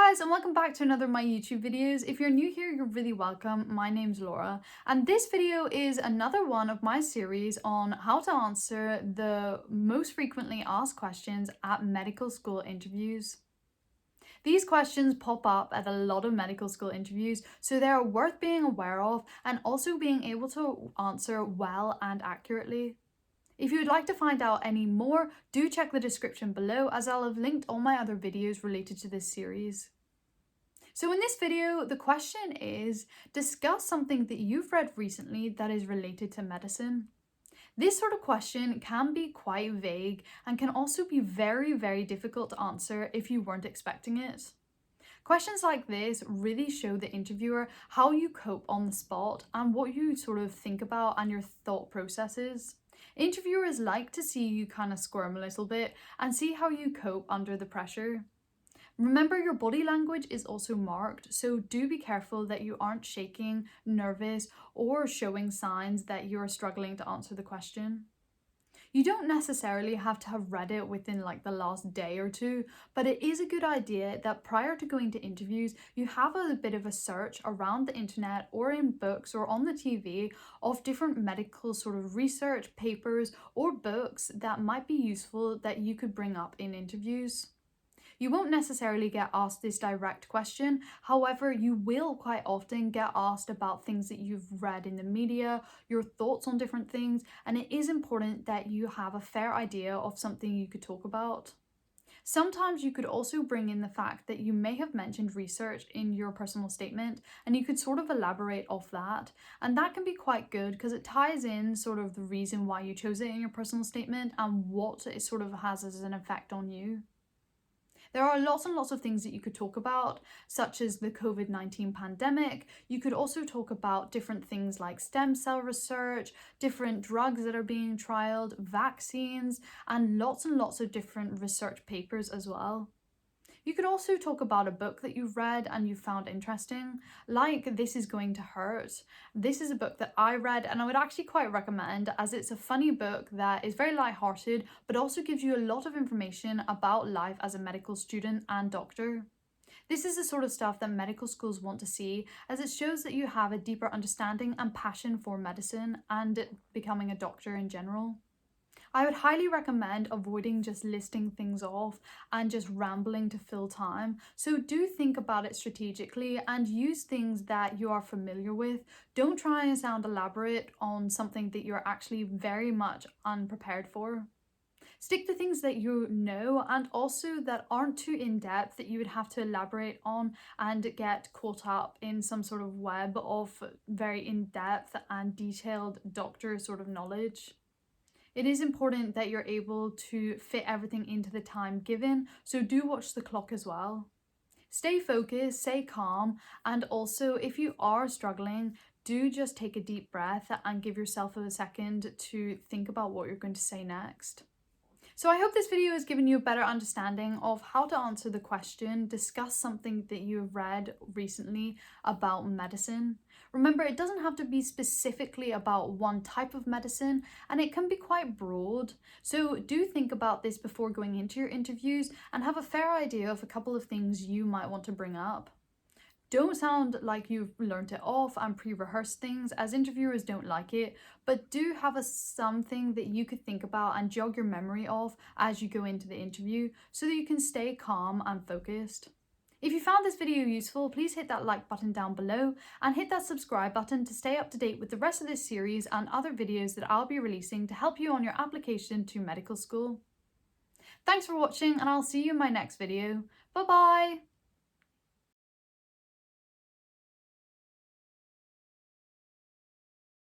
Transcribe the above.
guys, and welcome back to another of my YouTube videos. If you're new here, you're really welcome. My name's Laura, and this video is another one of my series on how to answer the most frequently asked questions at medical school interviews. These questions pop up at a lot of medical school interviews, so they are worth being aware of and also being able to answer well and accurately. If you would like to find out any more, do check the description below, as I'll have linked all my other videos related to this series. So in this video, the question is, discuss something that you've read recently that is related to medicine. This sort of question can be quite vague and can also be very difficult to answer if you weren't expecting it. Questions like this really show the interviewer how you cope on the spot and what you sort of think about and your thought processes. Interviewers like to see you kind of squirm a little bit and see how you cope under the pressure. Remember, your body language is also marked, so do be careful that you aren't shaking, nervous, or showing signs that you're struggling to answer the question. You don't necessarily have to have read it within like the last day or two, but it is a good idea that prior to going to interviews, you have a bit of a search around the internet or in books or on the TV of different medical sort of research, papers, or books that might be useful that you could bring up in interviews. You won't necessarily get asked this direct question, however, you will quite often get asked about things that you've read in the media, your thoughts on different things, and it is important that you have a fair idea of something you could talk about. Sometimes you could also bring in the fact that you may have mentioned research in your personal statement, and you could sort of elaborate off that, and that can be quite good because it ties in sort of the reason why you chose it in your personal statement and what it sort of has as an effect on you. There are lots and lots of things that you could talk about, such as the COVID-19 pandemic. You could also talk about different things like stem cell research, different drugs that are being trialed, vaccines, and lots of different research papers as well. You could also talk about a book that you've read and you found interesting, like This Is Going to Hurt. This is a book that I read and I would actually quite recommend, as it's a funny book that is very lighthearted but also gives you a lot of information about life as a medical student and doctor. This is the sort of stuff that medical schools want to see, as it shows that you have a deeper understanding and passion for medicine and becoming a doctor in general. I would highly recommend avoiding just listing things off and just rambling to fill time. So do think about it strategically and use things that you are familiar with. Don't try and sound elaborate on something that you're actually very much unprepared for. Stick to things that you know and also that aren't too in-depth that you would have to elaborate on and get caught up in some sort of web of very in-depth and detailed doctor sort of knowledge. It is important that you're able to fit everything into the time given, so do watch the clock as well. Stay focused, stay calm, and also if you are struggling, do just take a deep breath and give yourself a second to think about what you're going to say next. So I hope this video has given you a better understanding of how to answer the question, discuss something that you have read recently about medicine. Remember, it doesn't have to be specifically about one type of medicine, and it can be quite broad. So do think about this before going into your interviews and have a fair idea of a couple of things you might want to bring up. Don't sound like you've learnt it off and pre-rehearsed things, as interviewers don't like it, but do have something that you could think about and jog your memory of as you go into the interview so that you can stay calm and focused. If you found this video useful, please hit that like button down below and hit that subscribe button to stay up to date with the rest of this series and other videos that I'll be releasing to help you on your application to medical school. Thanks for watching, and I'll see you in my next video. Bye bye!